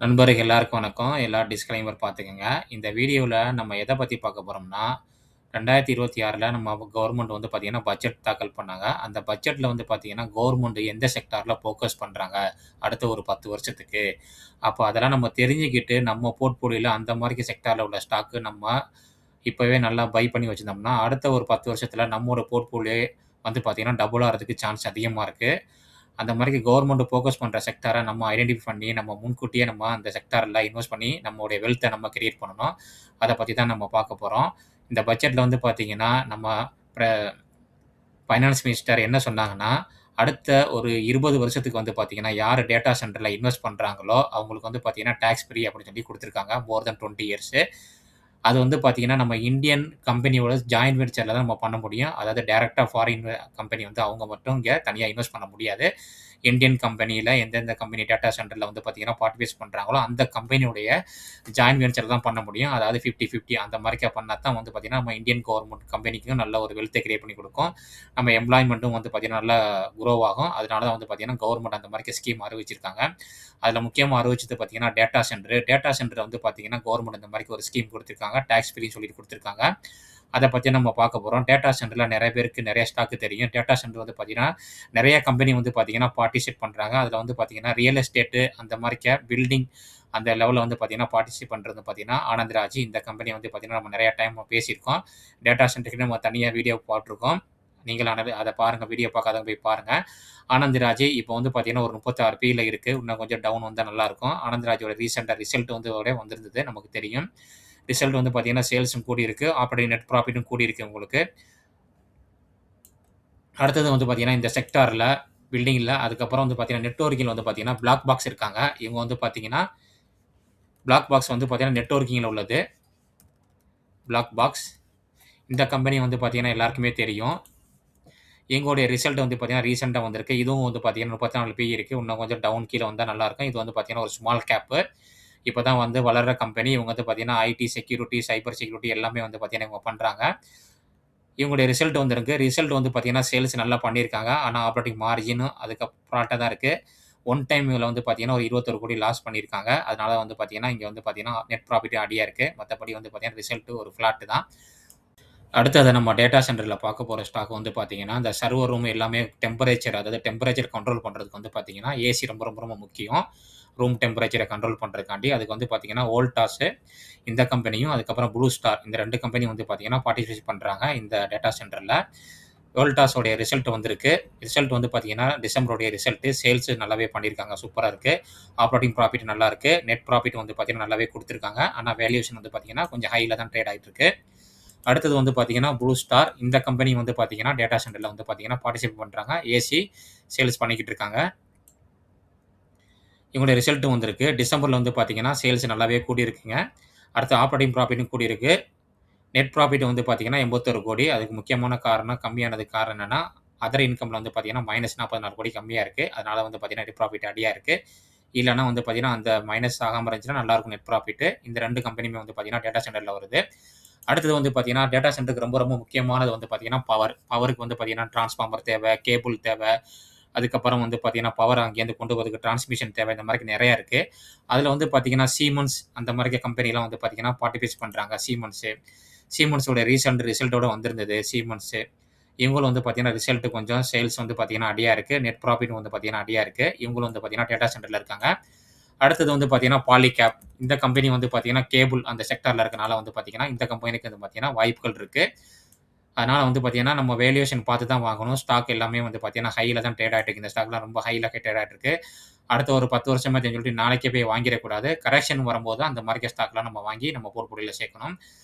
நண்பர்கள் எல்லாருக்கும் வணக்கம். எல்லாரும் டிஸ்க்ளைமர் பார்த்துக்கங்க. இந்த வீடியோல நம்ம எத பத்தி பார்க்க போறோம்னா, 2026ல நம்ம கவர்மெண்ட் வந்து பார்த்தீங்கன்னா, பட்ஜெட் தாக்கல் பண்ணாங்க. அந்த பட்ஜெட்ல வந்து பார்த்தீங்கன்னா, கவர்மெண்ட் எந்த செக்டார்ல ஃபோக்கஸ் பண்றாங்க, அடுத்த ஒரு 10 வருஷத்துக்கு. அப்ப அதெல்லாம் நம்ம தெரிஞ்சுக்கிட்டு, நம்ம போர்ட்ஃபோலியோல அந்த மாரி செக்டார்ல உள்ள ஸ்டாக்கு நம்ம இப்பவே நல்லா பை பண்ணி வச்சிருந்தோம்னா, அடுத்த ஒரு 10 வருஷத்துல நம்மோட போர்ட்ஃபோலியோவே வந்து பார்த்தீங்கன்னா, டபுள் ஆறதுக்கு சான்ஸ் அதிகமா இருக்கு. அந்த மாரி கவர்மெண்ட் ஃபோக்கஸ் பண்ற செக்டார நம்ம ஐடென்டிஃபை பண்ணி, நம்ம முன்கூட்டியே நம்ம அந்த செக்டார்ல இன்வெஸ்ட் பண்ணி, நம்மளுடைய வெல்த்த நம்ம கிரியேட் பண்ணணும். அத பத்தி தான் நம்ம பார்க்க போறோம். இந்த பட்ஜெட்ல வந்து பார்த்தீங்கன்னா, நம்ம பிர ஃபைனான்ஸ் மினிஸ்டர் என்ன சொன்னாங்கன்னா, அடுத்த ஒரு 20 வருஷத்துக்கு வந்து பார்த்தீங்கன்னா, யாரு டேட்டா சென்டர்ல இன்வெஸ்ட் பண்றாங்களோ, அவங்களுக்கு வந்து பார்த்தீங்கன்னா, டாக்ஸ் ஃப்ரீ அப்படின்னு சொல்லி குடுத்துருக்காங்க. மோர் தென் 20 இயர்ஸ். அது வந்து பார்த்தீங்கன்னா, நம்ம இந்தியன் கம்பெனியோட ஜாயின்ட் வென்ச்சர்ல தான் நம்ம பண்ண முடியும். அதாவது டைரக்ட்டா ஃபாரின் கம்பெனி வந்து அவங்க மட்டும் இங்க தனியா இன்வெஸ்ட் பண்ண முடியாது. இந்தியன் கம்பெனியில எந்தெந்த கம்பெனி டேட்டா சென்டர்ல வந்து பார்த்தீங்கன்னா, பார்ட்டிசிபேட் பண்றாங்களோ, அந்த கம்பெனியுடைய ஜாயின்ட் வென்ச்சர் தான் பண்ண முடியும். அதாவது 50, 50 அந்த மாரிக்கா பண்ணா தான் வந்து பார்த்தீங்கன்னா, நம்ம இந்தியன் கவர்மெண்ட் கம்பெனிக்கும் நல்ல ஒரு வெல்த்த கிரியேட் பண்ணி குடுக்கும். நம்ம எம்ப்ளாய்மென்ட்டும் வந்து பார்த்தீங்கன்னா, நல்லா குரோ ஆகும். அதனால தான் வந்து பார்த்தீங்கன்னா, கவர்மெண்ட் அந்த மாரிக்க ஸ்கீம் அறிவிச்சிருக்காங்க. அதில முக்கியமா அறிவிச்சது பார்த்தீங்கன்னா, டேட்டா சென்டர். டேட்டா சென்டர் வந்து பார்த்தீங்கன்னா, கவர்மெண்ட் இந்த மாரிக்கு ஒரு ஸ்கீம் குடுத்துருக்காங்க. டாக்ஸ் ஃப்ரீன்னு சொல்லிட்டு குடுத்துருக்காங்க. அத பத்தி நம்ம பார்க்க போறோம். டேட்டா சென்டர்ல நெறைய பேருக்கு நெறைய ஸ்டாக் தெரியும். டேட்டா சென்டர் வந்து பார்த்தீங்கன்னா, நெறைய கம்பெனி வந்து பார்த்தீங்கன்னா, பார்ட்டிசிபேட் பண்றாங்க. அதில வந்து பார்த்தீங்கன்னா, ரியல் எஸ்டேட் அந்த மாரிக்க பில்டிங் அந்த லெவல்ல வந்து பார்த்தீங்கன்னா, பார்ட்டிசிபேட் பண்றது பார்த்தீங்கன்னா, ஆனந்த் ராஜ் இந்த கம்பெனி வந்து பார்த்தீங்கன்னா, நம்ம நெறைய டைம் பேசியிருக்கோம். டேட்டா சென்டருக்கு நம்ம தனியா வீடியோ போட்டுருக்கோம். நீங்களும் அத பாருங்க. வீடியோ பார்க்காதவங்க போய் பாருங்க. ஆனந்த் ராஜ் இப்போ வந்து பார்த்தீங்கன்னா, ஒரு 36 பில இருக்கு. இன்னும் கொஞ்சம் டவுன் வந்தா நல்லாருக்கும். ஆனந்த் ராஜோட ரீசென்ட்டா ரிசல்ட் வந்து வந்திருந்தது. நமக்கு தெரியும். ரிசல்ட் வந்து பார்த்தீங்கன்னா, சேல்ஸும் கூடியிருக்கு. ஆப்பரேட்டிங் நெட் ப்ராஃபிட்டும் கூடியிருக்கு உங்களுக்கு. அடுத்தது வந்து பார்த்தீங்கன்னா, இந்த செக்டார்ல பில்டிங்ல அதுக்கப்புறம் வந்து பார்த்தீங்கன்னா, நெட்வொர்க்கிங்ல வந்து பார்த்தீங்கன்னா, பிளாக் பாக்ஸ் இருக்காங்க. இவங்க வந்து பார்த்தீங்கன்னா, பிளாக் பாக்ஸ் வந்து பார்த்தீங்கன்னா, நெட்வொர்க்கிங்ல உள்ளது. Black box. இந்த கம்பெனி வந்து பார்த்தீங்கன்னா, எல்லாருக்குமே தெரியும். எங்களுடைய ரிசல்ட் வந்து பார்த்தீங்கன்னா, ரீசென்ட்டா வந்திருக்கு. இதுவும் வந்து பார்த்தீங்கன்னா, 34 பிஇ இருக்கு. இன்னும் கொஞ்சம் டவுன் கீழ வந்தா நல்லாருக்கும். இது வந்து பார்த்தீங்கன்னா, ஒரு ஸ்மால் கேப்பு. இப்ப தான் வந்து வளர்ற கம்பெனி. இவங்க வந்து பார்த்தீங்கன்னா, ஐடி செக்யூரிட்டி, சைபர் செக்யூரிட்டி எல்லாமே வந்து பார்த்தீங்கன்னா, இவங்க பண்றாங்க. இவங்களுடைய ரிசல்ட் வந்திருக்கு. ரிசல்ட் வந்து பார்த்தீங்கன்னா, சேல்ஸ் நல்லா பண்ணியிருக்காங்க. ஆனா ஆப்பரேட்டிங் மார்ஜினும் அதுக்கு ஃப்ளாட்டா தான் இருக்கு. ஒன் டைம் இதுல வந்து பார்த்தீங்கன்னா, ஒரு 21,00,00,000 லாஸ் பண்ணியிருக்காங்க. அதனால வந்து பார்த்தீங்கன்னா, இங்க வந்து பார்த்தீங்கன்னா, நெட் ப்ராஃபிட் அடியா இருக்கு. மத்தபடி வந்து பார்த்தீங்கன்னா, ரிசல்ட் ஒரு ஃப்ளாட் தான். அடுத்தது நம்ம டேட்டா சென்டர்ல பார்க்க போற ஸ்டாக் வந்து பார்த்தீங்கன்னா, இந்த சர்வர் ரூம் எல்லாமே டெம்பரேச்சர் அதாவது டெம்பரேச்சர் கண்ட்ரோல் பண்றதுக்கு வந்து பார்த்தீங்கன்னா, ஏசி ரொம்ப ரொம்ப ரொம்ப முக்கியம். ரூம் டெம்பரேச்சர கண்ட்ரோல் பண்றதுக்காண்டி. அதுக்கு வந்து பார்த்தீங்கன்னா, வோல்டாஸ் இந்த கம்பெனியும், அதுக்கப்புறம் ப்ளூ ஸ்டார் இந்த 2 கம்பெனியும் வந்து பார்த்தீங்கன்னா, பார்ட்டிசிபேட் பண்றாங்க இந்த டேட்டா சென்டர்ல. வோல்டாஸோடைய ரிசல்ட் வந்திருக்கு. ரிசல்ட் வந்து பார்த்தீங்கன்னா, டிசம்பருடைய ரிசல்ட் சேல்ஸ் நல்லாவே பண்ணியிருக்காங்க. சூப்பரா இருக்கு. ஆப்பரேட்டிங் ப்ராஃபிட் நல்லா இருக்கு. நெட் ப்ராஃபிட் வந்து பார்த்தீங்கன்னா, நல்லாவே குடுத்துருக்காங்க. ஆனா வேல்யூவேஷன் வந்து பார்த்தீங்கன்னா, கொஞ்சம் ஹைல தான் ட்ரேட் ஆயிட்டு இருக்கு. அடுத்தது வந்து பார்த்தீங்கன்னா, ப்ளூ ஸ்டார். இந்த கம்பெனி வந்து பார்த்தீங்கன்னா, டேட்டா சென்டர்ல வந்து பார்த்தீங்கன்னா, பார்ட்டிசிபேட் பண்றாங்க. ஏசி சேல்ஸ் பண்ணிக்கிட்டு இருக்காங்க. இவங்களுடைய ரிசல்ட்டும் வந்திருக்கு. டிசம்பர்ல வந்து பார்த்தீங்கன்னா, சேல்ஸ் நல்லாவே கூடியிருக்குங்க. அடுத்து ஆப்பரேட்டிங் ப்ராஃபிட்டும் கூடியிருக்கு. நெட் ப்ராஃபிட் வந்து பார்த்தீங்கன்னா, 81,00,00,000 அதுக்கு முக்கியமான காரணம் கம்மியானதுக்கு காரணம் என்னன்னா, அதர் இன்கம்ல வந்து பார்த்தீங்கன்னா, -44,00,00,000 கம்மியா இருக்கு. அதனால வந்து பார்த்தீங்கன்னா, நெட் ப்ராஃபிட் அடியா இருக்கு. இல்லன்னா வந்து பார்த்தீங்கன்னா, அந்த மைனஸ் ஆகாம இருந்துச்சுன்னா நல்லாருக்கும் நெட் ப்ராஃபிட். இந்த 2 கம்பெனியுமே வந்து பார்த்தீங்கன்னா, டேட்டா சென்டர்ல வருது. அடுத்தது வந்து பார்த்தீங்கன்னா, டேட்டா சென்டருக்கு ரொம்ப ரொம்ப முக்கியமானது வந்து பார்த்தீங்கன்னா, பவர். பவருக்கு வந்து பார்த்தீங்கன்னா, டிரான்ஸ்ஃபார்மர் தேவை, கேபிள் தேவை. அதுக்கப்புறம் வந்து பார்த்தீங்கன்னா, பவர் அங்கேருந்து கொண்டு வரதுக்கு டிரான்ஸ்மிஷன் தேவை. இந்த மாரி நெறைய இருக்கு. அதுல வந்து பார்த்தீங்கன்னா, சீமென்ஸ் அந்த மாரி கம்பெனிலாம் வந்து பார்த்தீங்கன்னா, பார்ட்டிசிபேட் பண்றாங்க. சீமென்ஸோட ரீசென்ட் ரிசல்ட்டோட வந்திருந்தது சீமென்ஸு. இவங்களும் வந்து பார்த்தீங்கன்னா, ரிசல்ட் கொஞ்சம் சேல்ஸ் வந்து பார்த்தீங்கன்னா, அடியா இருக்கு. நெட் ப்ராஃபிட் வந்து பார்த்தீங்கன்னா, அடியா இருக்கு. இவங்களும் வந்து பார்த்தீங்கன்னா, டேட்டா சென்டர்ல இருக்காங்க. அடுத்தது வந்து பார்த்தீங்கன்னா, பாலிகேப். இந்த கம்பெனி வந்து பார்த்தீங்கன்னா, கேபிள் அந்த செக்டார்ல இருக்கனால வந்து பார்த்தீங்கன்னா, இந்த கம்பெனிக்கு வந்து பார்த்தீங்கன்னா, வாய்ப்புகள் இருக்கு. அதனால வந்து பார்த்தீங்கன்னா, நம்ம வேல்யூவேஷன் பார்த்து தான் வாங்கணும். ஸ்டாக் எல்லாமே வந்து பார்த்தீங்கன்னா, ஹைல தான் ட்ரேட் ஆயிட்டு இருக்கு. இந்த ஸ்டாக்லாம் ரொம்ப ஹைல ட்ரேட் ஆயிட்டு இருக்கு. அடுத்த ஒரு 10 வருஷமா இதுன்னு சொல்லிட்டு நாளைக்கே போய் வாங்கிறக்கூடாது. கரெக்ஷன் வரும்போது அந்த மார்க்கெட் ஸ்டாக்லாம் நம்ம வாங்கி நம்ம போர்ட்ஃபோலியோல சேர்க்கணும்.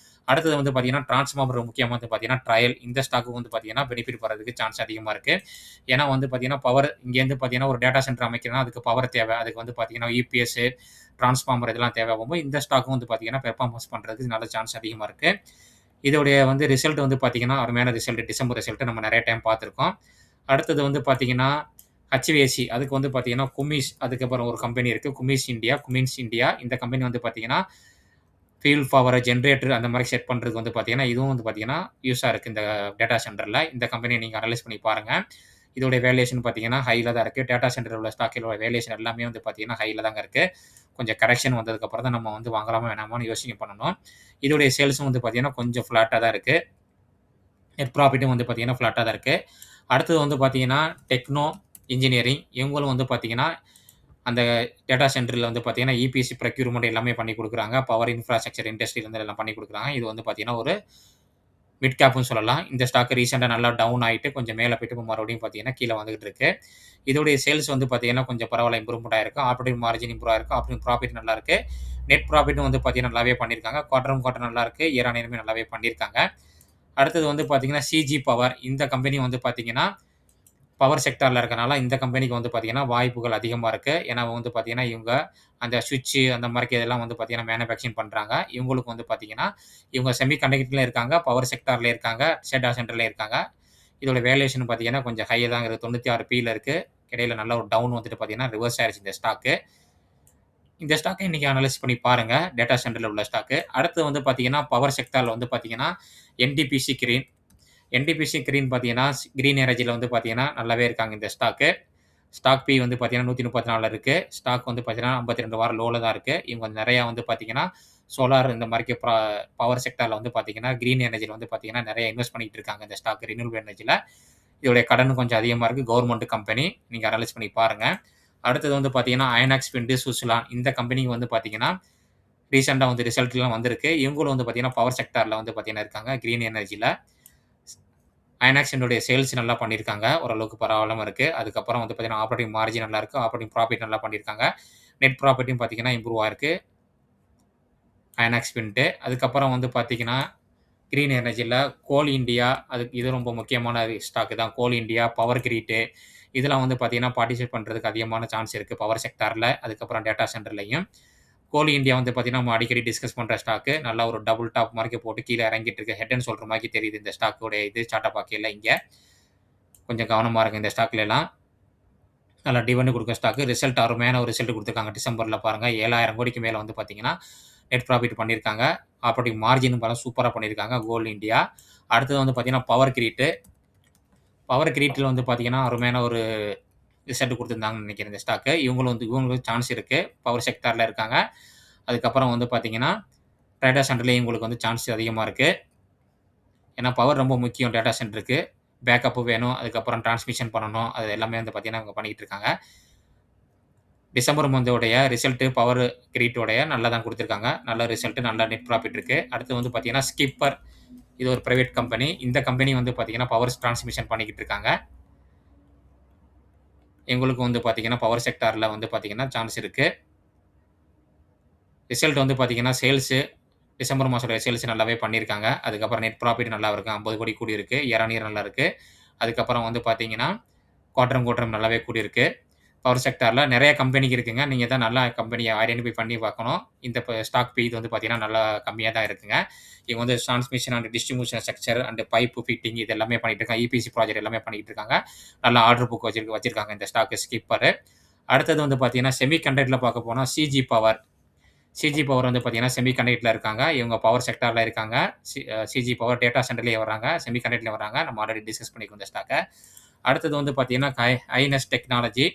அடுத்தது வந்து பார்த்தீங்கன்னா, டிரான்ஸ்ஃபார்மர் முக்கியமா வந்து பார்த்தீங்கன்னா, ட்ரையல் இந்த ஸ்டாக்கும் வந்து பார்த்தீங்கன்னா, பெனிஃபிட் வர்றதுக்கு சான்ஸ் அதிகமா இருக்கு. ஏன்னா வந்து பார்த்தீங்கன்னா, பவர் இங்கேருந்து பார்த்தீங்கன்னா, ஒரு டேட்டா சென்டர் அமைக்கணும்னா அதுக்கு பவர் தேவை. அதுக்கு வந்து பார்த்தீங்கன்னா, யுபிஎஸ், டிரான்ஸ்ஃபார்மர் இதெல்லாம் தேவையாகும்போது, இந்த ஸ்டாக்கும் வந்து பார்த்தீங்கன்னா, பெர்ஃபார்மன்ஸ் பண்றதுக்கு நல்ல சான்ஸ் அதிகமா இருக்கு. இதோடைய வந்து ரிசல்ட் வந்து பார்த்தீங்கன்னா, அருமையான ரிசல்ட். டிசம்பர் ரிசல்ட் நம்ம நெறைய டைம் பார்த்துருக்கோம். அடுத்தது வந்து பார்த்தீங்கன்னா, HVAC அதுக்கு வந்து பார்த்தீங்கன்னா, குமிஸ் அதுக்கப்புறம் ஒரு கம்பெனி இருக்கு. Cummins India. இந்த கம்பெனி வந்து பார்த்தீங்கன்னா, ஃபீல்ட் பவர், ஜெனரேட்டர் அந்த மாரி செட் பண்றதுக்கு வந்து பார்த்தீங்கன்னா, இதுவும் வந்து பார்த்தீங்கன்னா, யூஸா இருக்கு இந்த டேட்டா சென்டர்ல. இந்த கம்பெனிய நீங்க அனலைஸ் பண்ணி பாருங்க. இதோடைய வேல்யூவேஷன் பார்த்தீங்கன்னா, ஹைல தான் இருக்கு. டேட்டா சென்டர்ல உள்ள ஸ்டாக்கோட வேல்யூவேஷன் எல்லாமே வந்து பார்த்தீங்கன்னா, ஹைல தாங்க இருக்கு. கொஞ்சம் கரெக்ஷன் வந்ததுக்கப்புறம் தான் நம்ம வந்து வாங்கலாமா வேணாமான்னு யோசிக்க பண்ணணும். இதோடைய சேல்ஸும் வந்து பார்த்தீங்கன்னா, கொஞ்சம் ஃப்ளாட்டா தான் இருக்கு. நெட் ப்ராஃபிட்டும் வந்து பார்த்தீங்கன்னா, ஃப்ளாட்டா தான் இருக்கு. அடுத்தது வந்து பார்த்தீங்கன்னா, டெக்னோ இன்ஜினியரிங் இவங்களும் வந்து பார்த்தீங்கன்னா, அந்த டேட்டா சென்டர்ல வந்து பார்த்தீங்கன்னா, இபிசி ப்ரொக்யூர்மென்ட் எல்லாமே பண்ணி குடுக்குறாங்க. பவர் இன்ஃப்ராஸ்ட்ரக்சர் இண்டஸ்ட்ரியிலருந்து எல்லாம் பண்ணி குடுக்குறாங்க. இது வந்து பார்த்தீங்கன்னா, ஒரு மிட் கேப்ன்னு சொல்லலாம். இந்த ஸ்டாக் ரீசென்ட்டா நல்லா டவுன் ஆயிட்டு கொஞ்சம் மேல போயிட்டு இப்ப மறுபடியும் பார்த்தீங்கன்னா, கீழ வந்துகிட்டு இருக்கு. இதோடைய சேல்ஸ் வந்து பார்த்தீங்கன்னா, கொஞ்சம் பரவால்ல இம்ப்ரூவ்மென்ட் ஆயிருக்கு. ஆப்பரேட்டிங் மார்ஜின் இம்ப்ரூவ் ஆயிருக்கு. ஆப்பரேட்டிங் ப்ராஃபிட் நல்லா இருக்கு. நெட் ப்ராஃபிட்டும் வந்து பார்த்தீங்கன்னா, நல்லாவே பண்ணியிருக்காங்க. குவார்டர் ஆன் குவார்டர் நல்லா இருக்கு. இயர் ஆன் இயருமே நல்லாவே பண்ணியிருக்காங்க. அடுத்தது வந்து பார்த்தீங்கன்னா, சிஜி பவர் இந்த கம்பெனி வந்து பார்த்தீங்கன்னா, பவர் செக்டார்ல இருக்கனால இந்த கம்பெனிக்கு வந்து பார்த்தீங்கன்னா, வாய்ப்புகள் அதிகமா இருக்கு. ஏன்னா வந்து பார்த்தீங்கன்னா, இவங்க அந்த ஸ்விட்ச் அந்த மாரி இதெல்லாம் வந்து பார்த்தீங்கன்னா, மேனுஃபேக்சரிங் பண்றாங்க. இவங்களுக்கு வந்து பார்த்தீங்கன்னா, இவங்க செமி கண்டக்டர்லயும் இருக்காங்க, பவர் செக்டார்லயும் இருக்காங்க, டேட்டா சென்டர்லயும் இருக்காங்க. இதோட வேல்யூவேஷன் பார்த்தீங்கன்னா, கொஞ்சம் ஹை தான் இருக்கு. 96 பில இருக்கு. இடையில நல்ல ஒரு டவுன் வந்துட்டு பார்த்தீங்கன்னா, ரிவர்ஸ் ஆயிருச்சு இந்த ஸ்டாக்கு. இந்த ஸ்டாக்க இன்னைக்கு அனலைஸ் பண்ணி பாருங்க. டேட்டா சென்டர்ல உள்ள ஸ்டாக்கு. அடுத்து வந்து பார்த்தீங்கன்னா, பவர் செக்டார்ல வந்து பார்த்தீங்கன்னா, என்டிபிசி கிரீன். என்டிபிசி கிரீன் பார்த்தீங்கன்னா, கிரீன் எனர்ஜில வந்து பார்த்தீங்கன்னா, நல்லாவே இருக்காங்க இந்த ஸ்டாக்கு. ஸ்டாக் பி வந்து பார்த்தீங்கன்னா, 134 இருக்கு. ஸ்டாக் வந்து பார்த்தீங்கன்னா, 52 வார லோல தான் இருக்கு. இவங்க நெறையா வந்து பார்த்தீங்கன்னா, சோலார் இந்த மாரிக்கு பவர் செக்டார்ல வந்து பார்த்தீங்கன்னா, கிரீன் எனர்ஜில வந்து பார்த்தீங்கன்னா, நெறைய இன்வெஸ்ட் பண்ணிட்டு இருக்காங்க இந்த ஸ்டாக் ரினியூவபிள் எனர்ஜில. இதோடைய கடனும் கொஞ்சம் அதிகமா இருக்கு. Government company. நீங்க அனலைஸ் பண்ணி பாருங்க. அடுத்தது வந்து பார்த்தீங்கன்னா, அயனாக்ஸ் விண்ட், சுஸ்லான் இந்த கம்பெனிக்கு வந்து பார்த்தீங்கன்னா, ரீசென்ட்டா வந்து ரிசல்ட்லாம் வந்திருக்கு. இவங்களும் வந்து பார்த்தீங்கன்னா, பவர் செக்டார்ல வந்து பார்த்தீங்கன்னா இருக்காங்க. கிரீன் எனர்ஜில. அயனாக்ஸினுடைய சேல்ஸ் நல்லா பண்ணியிருக்காங்க. ஓரளவுக்கு பரவால்லாம இருக்கு. அதுக்கப்புறம் வந்து பார்த்தீங்கன்னா, ஆப்பரேட்டிங் மார்ஜின் நல்லா இருக்கு. ஆப்பரேட்டிங் ப்ராஃபிட் நல்லா பண்ணியிருக்காங்க. நெட் ப்ராஃபிட்டும் பார்த்தீங்கன்னா, இம்ப்ரூவ் ஆயிருக்கு. Inox wind. அதுக்கப்புறம் வந்து பார்த்தீங்கன்னா, கிரீன் எனர்ஜில கோல் இண்டியா இது ரொம்ப முக்கியமான ஸ்டாக் தான். கோல் இண்டியா, பவர் கிரிட் இதெல்லாம் வந்து பார்த்தீங்கன்னா, பார்ட்டிசிபேட் பண்றதுக்கு அதிகமான சான்ஸ் இருக்கு. பவர் செக்டார்ல, அதுக்கப்புறம் டேட்டா சென்டர்லயும். கோல் இண்டியா வந்து பார்த்தீங்கன்னா, நம்ம அடிக்கடி டிஸ்கஸ் பண்ற ஸ்டாக்கு. நல்லா ஒரு டபுள் டாப் மாரிக்கு போட்டு கீழ இறங்கிட்டு இருக்கு. ஹெட் அண்ட் ஷோல்டர் மாரிக்கு தெரியுது இந்த ஸ்டாக்கோட சார்ட்ட பார்க்கையில இங்க. கொஞ்சம் கவனமா இருங்க இந்த ஸ்டாக்லலாம். நல்லா டிவிடெண்ட் குடுக்குற ஸ்டாக்கு. ரிசல்ட் அருமையான ஒரு ரிசல்ட் குடுத்துருக்காங்க. டிசம்பர்ல பாருங்க 7,000 கோடிக்கு மேல வந்து பார்த்தீங்கன்னா, நெட் ப்ராஃபிட் பண்ணியிருக்காங்க. ஆப்பரேட்டிங் மார்ஜினும் சூப்பரா பண்ணியிருக்காங்க கோல் இண்டியா. அடுத்தது வந்து பார்த்தீங்கன்னா, பவர் கிரிட். பவர் கிரிட்ல வந்து பார்த்தீங்கன்னா, அருமையான ஒரு ரிசல்ட் குடுத்துருந்தாங்கன்னு நெனைக்கிறேன் இந்த ஸ்டாக்கு. இவங்களுக்கு சான்ஸ் இருக்கு. பவர் செக்டார்ல இருக்காங்க. அதுக்கப்புறம் வந்து பார்த்தீங்கன்னா, டேட்டா சென்டர்லயும் இவங்களுக்கு வந்து சான்ஸ் அதிகமா இருக்கு. ஏன்னா பவர் ரொம்ப முக்கியம் டேட்டா சென்டருக்கு. பேக்கப் வேணும். அதுக்கப்புறம் டிரான்ஸ்மிஷன் பண்ணணும். அது எல்லாமே வந்து பார்த்தீங்கன்னா, இவங்க பண்ணிக்கிட்டு இருக்காங்க. டிசம்பர் மந்தோடைய ரிசல்ட் பவர் கிரிட்டோடைய நல்லா தான் குடுத்துருக்காங்க. நல்ல ரிசல்ட், நல்ல நெட் ப்ராஃபிட் இருக்கு. அடுத்து வந்து பார்த்தீங்கன்னா, ஸ்கிப்பர் இது ஒரு பிரைவேட் கம்பெனி. இந்த கம்பெனி வந்து பார்த்தீங்கன்னா, பவர் டிரான்ஸ்மிஷன் பண்ணிக்கிட்டு இருக்காங்க. இவங்களுக்கும் வந்து பார்த்தீங்கன்னா, பவர் செக்டார்ல வந்து பார்த்தீங்கன்னா, சான்ஸ் இருக்கு. ரிசல்ட் வந்து பார்த்தீங்கன்னா, டிசம்பர் மாசத்தோட சேல்ஸ் நல்லாவே பண்ணியிருக்காங்க. அதுக்கப்புறம் நெட் ப்ராஃபிட் நல்லா இருக்கு. 50 கோடி கூடியிருக்கு. இயர் ஆன் இயர் நல்லா இருக்கு. அதுக்கப்புறம் வந்து பார்த்தீங்கன்னா, குவார்டர் ஆன் குவார்டர் நல்லாவே கூடியிருக்கு. பவர் செக்டார்ல நெறைய கம்பெனிக்கு இருக்குங்க. நீங்க தான் நல்லா கம்பெனிய ஐடென்டிஃபை பண்ணி பார்க்கணும். இந்த ஸ்டாக் பி இது வந்து பார்த்தீங்கன்னா, நல்லா கம்மியா தான் இருக்குங்க. இவங்க வந்து transmission and distribution structure and pipe fitting இது எல்லாமே பண்ணிட்டு இருக்காங்க. இபிசி ப்ராஜெக்ட் எல்லாமே பண்ணிட்டு இருக்காங்க. நல்ல ஆர்டர் புக் வச்சிருக்காங்க இந்த ஸ்டாக் ஸ்கிப்பர். அடுத்தது வந்து பார்த்தீங்கன்னா, செமி கண்டக்டர்ல பார்க்க போனா சிஜி பவர். சிஜி பவர் வந்து பார்த்தீங்கன்னா, செமி கண்டக்டர்ல இருக்காங்க. இவங்க பவர் செக்டார்ல இருக்காங்க. சிஜி பவர் டேட்டா சென்டர்லயே வராங்க. செமி கண்டக்டர்லயும் வராங்க. நம்ம ஆல்ரெடி டிஸ்கஸ் பண்ணியிருக்கோம் இந்த ஸ்டாக்க. அடுத்தது வந்து பார்த்தீங்கன்னா, ஹைனஸ் டெக்னாலஜி.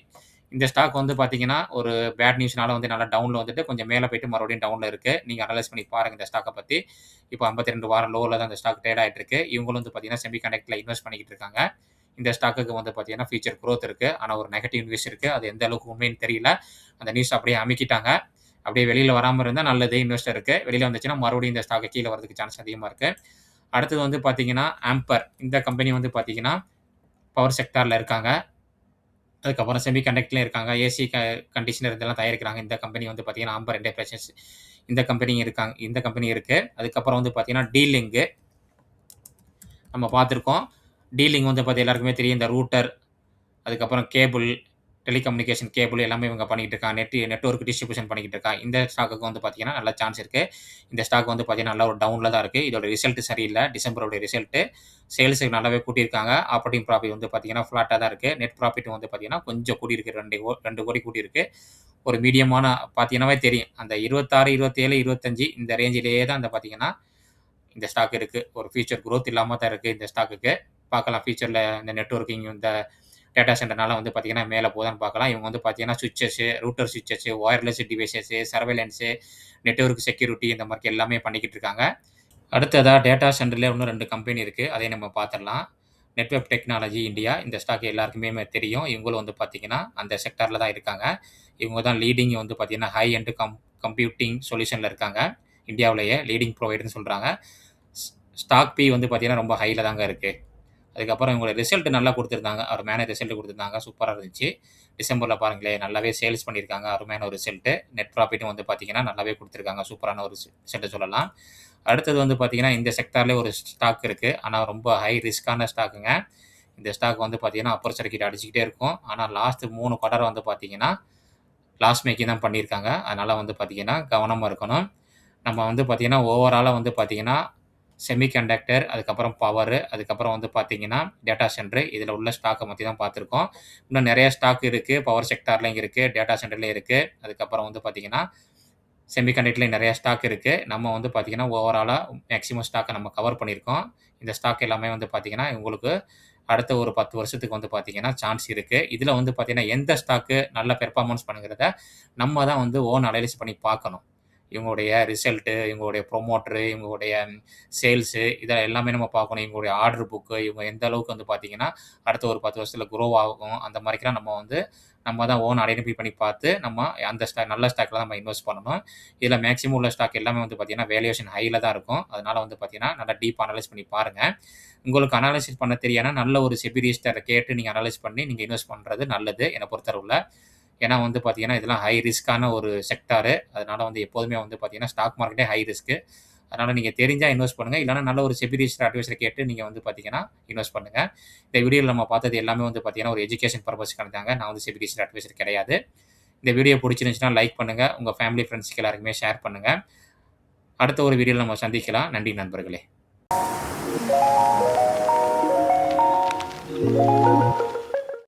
இந்த ஸ்டாக் வந்து பார்த்தீங்கன்னா, ஒரு பேட் நியூஸ்னால வந்து நல்லா டவுன்ல வந்துட்டு கொஞ்சம் மேல போயிட்டு மறுபடியும் டவுன்ல இருக்கு. நீங்க அனலைஸ் பண்ணி பாருங்க இந்த ஸ்டாக்க பத்தி. இப்போ 52 வாரம் லோல தான் இந்த ஸ்டாக் ட்ரேட் ஆயிட்டு இருக்கு. இவங்களும் வந்து பார்த்தீங்கன்னா, செமி கண்டக்டர்ல இன்வெஸ்ட் பண்ணிக்கிட்டு இருக்காங்க. இந்த ஸ்டாக்குக்கு வந்து பார்த்தீங்கன்னா, ஃபியூச்சர் குரோத் இருக்கு. ஆனா ஒரு நெகட்டிவ் நியூஸ் இருக்கு. அது எந்த அளவுக்கு உண்மைன்னு தெரியல. அந்த நியூஸ் அப்படியே அமுக்கிட்டாங்க. அப்படியே வெளியில வராம இருந்தா நல்லது இன்வெஸ்டருக்கு. வெளியில வந்துச்சுன்னா மறுபடியும் இந்த ஸ்டாக் கீழ வரதுக்கு சான்ஸ் அதிகமா இருக்கு. அடுத்தது வந்து பார்த்தீங்கன்னா, ஆம்பர் இந்த கம்பெனி வந்து பார்த்தீங்கன்னா, பவர் செக்டார்ல இருக்காங்க. அதுக்கப்புறம் செமி கண்டக்டர்லயும் இருக்காங்க. ஏசி கண்டிஷனர் இதெல்லாம் தயாரிக்கிறாங்க. இந்த கம்பெனி வந்து பார்த்தீங்கன்னா, ஆம்பர் என்டர்பிரைசஸ் இந்த கம்பெனி இருக்காங்க. இந்த கம்பெனி இருக்கு. அதுக்கப்புறம் வந்து பார்த்தீங்கன்னா, டீலிங்க் நம்ம பார்த்திருக்கோம். டீலிங் வந்து எல்லாருக்குமே தெரியும். இந்த ரூட்டர், அதுக்கப்புறம் கேபிள், டெலிகம்யூனிகேஷன் கேபிள் எல்லாமே இவங்க பண்ணிட்டு இருக்காங்க. நெட்வொர்க் டிஸ்ட்ரிபியூஷன் பண்ணிக்கிட்டு இருக்காங்க. இந்த ஸ்டாக்குக்கு வந்து பார்த்தீங்கன்னா, நல்ல சான்ஸ் இருக்கு. இந்த ஸ்டாக் வந்து பார்த்தீங்கன்னா, நல்ல ஒரு டவுன்ல தான் இருக்கு. இதோட ரிசல்ட் சரியில்ல. டிசம்பரோட ரிசல்ட். சேல்ஸ் நல்லாவே கூட்டியிருக்காங்க. ஆப்பரேட்டிங் ப்ராஃபிட் வந்து பார்த்தீங்கன்னா, ஃப்ளாட்டா தான் இருக்கு. நெட் ப்ராஃபிட் வந்து பார்த்தீங்கன்னா, கொஞ்சம் கூடியிருக்கு. 2 கோடி கூடியிருக்கு. ஒரு மீடியமான பார்த்தீங்கன்னாவே தெரியும். அந்த 26, 27, 25 இந்த ரேஞ்சிலேயே தான் பார்த்தீங்கன்னா, இந்த ஸ்டாக் இருக்கு. ஒரு ஃபியூச்சர் குரோத் இல்லாம தான் இருக்கு இந்த ஸ்டாக்குக்கு. பார்க்கலாம் ஃபியூச்சர்ல இந்த நெட்வொர்க்கிங் இந்த டேட்டா சென்டர்னால வந்து பார்த்தீங்கன்னா, மேல போதான்னு பார்க்கலாம். இவங்க வந்து பார்த்தீங்கன்னா, ஸ்விட்சஸு, ரூட்டர் ஸ்விட்சஸு, வயர்லெஸ் டிவைஸஸு, சர்வேலன்ஸு, நெட்வொர்க் செக்யூரிட்டி இந்த மாரி எல்லாமே பண்ணிக்கிட்டு இருக்காங்க. அடுத்ததா டேட்டா சென்டர்லயே இன்னும் 2 கம்பெனி இருக்கு. அதையும் நம்ம பார்த்துரலாம். Network technology India. இந்த ஸ்டாக் எல்லாருக்குமே தெரியும். இவங்களும் வந்து பார்த்தீங்கன்னா, அந்த செக்டார்ல தான் இருக்காங்க. இவங்க தான் லீடிங் வந்து பார்த்தீங்கன்னா, ஹை எண்ட் கம்ப்யூட்டிங் சொல்யூஷன்ல இருக்காங்க. இந்தியாவிலேயே லீடிங் புரொவைடர்ன்னு சொல்றாங்க. ஸ் ஸ்டாக் பி வந்து பார்த்தீங்கன்னா, ரொம்ப ஹைல தாங்க இருக்கு. அதுக்கப்புறம் இவங்களோட ரிசல்ட் நல்லா குடுத்துருந்தாங்க. அருமையான ரிசல்ட் குடுத்துருந்தாங்க. சூப்பரா இருந்துச்சு. டிசம்பர்ல பாருங்களேன், நல்லாவே சேல்ஸ் பண்ணியிருக்காங்க. அருமையான ஒரு ரிசல்ட். நெட் ப்ராஃபிட்டும் வந்து பார்த்தீங்கன்னா, நல்லாவே குடுத்துருக்காங்க. சூப்பரான ஒரு ரிசல்ட் சொல்லலாம். அடுத்தது வந்து பார்த்தீங்கன்னா, இந்த செக்டார்லயே ஒரு ஸ்டாக் இருக்கு. ஆனா ரொம்ப ஹை ரிஸ்க்கான ஸ்டாக்குங்க. இந்த ஸ்டாக் வந்து பார்த்தீங்கன்னா, அப்பர் சர்க்யூட் அடிச்சுக்கிட்டே இருக்கும். ஆனா லாஸ்ட் 3 குவார்ட்டர் வந்து பார்த்தீங்கன்னா, லாஸ் மேக்கிங் தான் பண்ணியிருக்காங்க. அதனால வந்து பார்த்தீங்கன்னா, கவனமா இருக்கணும். நம்ம வந்து பார்த்தீங்கன்னா, ஓவராலா வந்து பார்த்தீங்கன்னா, செமி கண்டக்டர், அதுக்கப்புறம் பவரு, அதுக்கப்புறம் வந்து பார்த்தீங்கன்னா, டேட்டா சென்டர் இதில உள்ள ஸ்டாக்க பத்தி தான் பார்த்துருக்கோம். இன்னும் நெறைய ஸ்டாக் இருக்கு. பவர் செக்டார்லயும் இருக்கு. டேட்டா சென்டர்லயும் இருக்கு. அதுக்கப்புறம் வந்து பார்த்தீங்கன்னா, செமி கண்டக்டர்லயும் நெறைய ஸ்டாக் இருக்கு. நம்ம வந்து பார்த்தீங்கன்னா, ஓவராலா மேக்ஸிமம் ஸ்டாக்க நம்ம கவர் பண்ணியிருக்கோம். இந்த ஸ்டாக் எல்லாமே வந்து பார்த்தீங்கன்னா, உங்களுக்கு அடுத்த ஒரு 10 வருஷத்துக்கு வந்து பார்த்தீங்கன்னா, சான்ஸ் இருக்கு. இதில வந்து பார்த்தீங்கன்னா, எந்த ஸ்டாக்கு நல்ல பெர்ஃபார்மன்ஸ் பண்ணுங்கிறத நம்ம தான் வந்து ஓன் அனலைஸ் பண்ணி பார்க்கணும். இவங்களுடைய ரிசல்ட்டு, இவங்களுடைய ப்ரொமோட்டரு, இவங்களுடைய சேல்ஸு இத எல்லாமே நம்ம பார்க்கணும். இவங்களுடைய ஆர்டர் புக்கு, இவங்க எந்த அளவுக்கு வந்து பார்த்தீங்கன்னா, அடுத்த ஒரு 10 வருஷத்துல குரோ ஆகும். அந்த மாரிக்கெல்லாம் நம்ம தான் ஓன் ஐடென்டிஃபை பண்ணி பார்த்து, நம்ம அந்த நல்ல ஸ்டாக்ல தான் நம்ம இன்வெஸ்ட் பண்ணணும். இதில மேக்ஸிமம் உள்ள ஸ்டாக் எல்லாமே வந்து பார்த்தீங்கன்னா, வேல்யூவேஷன் ஹைல தான் இருக்கும். அதனால வந்து பார்த்தீங்கன்னா, நல்லா டீப் அனலைஸ் பண்ணி பாருங்க. உங்களுக்கு அனாலிசிஸ் பண்ண தெரியாதுன்னா, நல்ல ஒரு செபி ரிஜிஸ்டர கேட்டு நீங்க அனலைஸ் பண்ணி நீங்க இன்வெஸ்ட் பண்றது நல்லது, என்ன பொறுத்தளவுல. ஏன்னா வந்து பார்த்தீங்கன்னா, இதெல்லாம் ஹை ரிஸ்க்கான ஒரு செக்டாரு. அதனால வந்து எப்போதுமே வந்து பார்த்தீங்கன்னா, ஸ்டாக் மார்க்கெட்டே ஹை ரிஸ்க்கு. அதனால நீங்க தெரிஞ்சா இன்வெஸ்ட் பண்ணுங்க. இல்லன்னா நல்ல ஒரு செபி ரிஜிஸ்டர் அட்வைசர கேட்டு நீங்க வந்து பார்த்தீங்கன்னா, இன்வெஸ்ட் பண்ணுங்க. இந்த வீடியோல நம்ம பார்த்தது எல்லாமே வந்து பார்த்தீங்கன்னா, ஒரு எஜுகேஷன் பர்ப்பஸ்க்கானது தாங்க. நான் வந்து செபி ரிஜிஸ்டர் அட்வைசர் கிடையாது. இந்த வீடியோ புடிச்சிருந்துச்சுன்னா லைக் பண்ணுங்க. உங்க ஃபேமிலி, ஃபிரெண்ட்ஸ்க்கு எல்லாருக்குமே ஷேர் பண்ணுங்க. அடுத்த ஒரு வீடியோல நம்ம சந்திக்கலாம். நன்றி நண்பர்களே.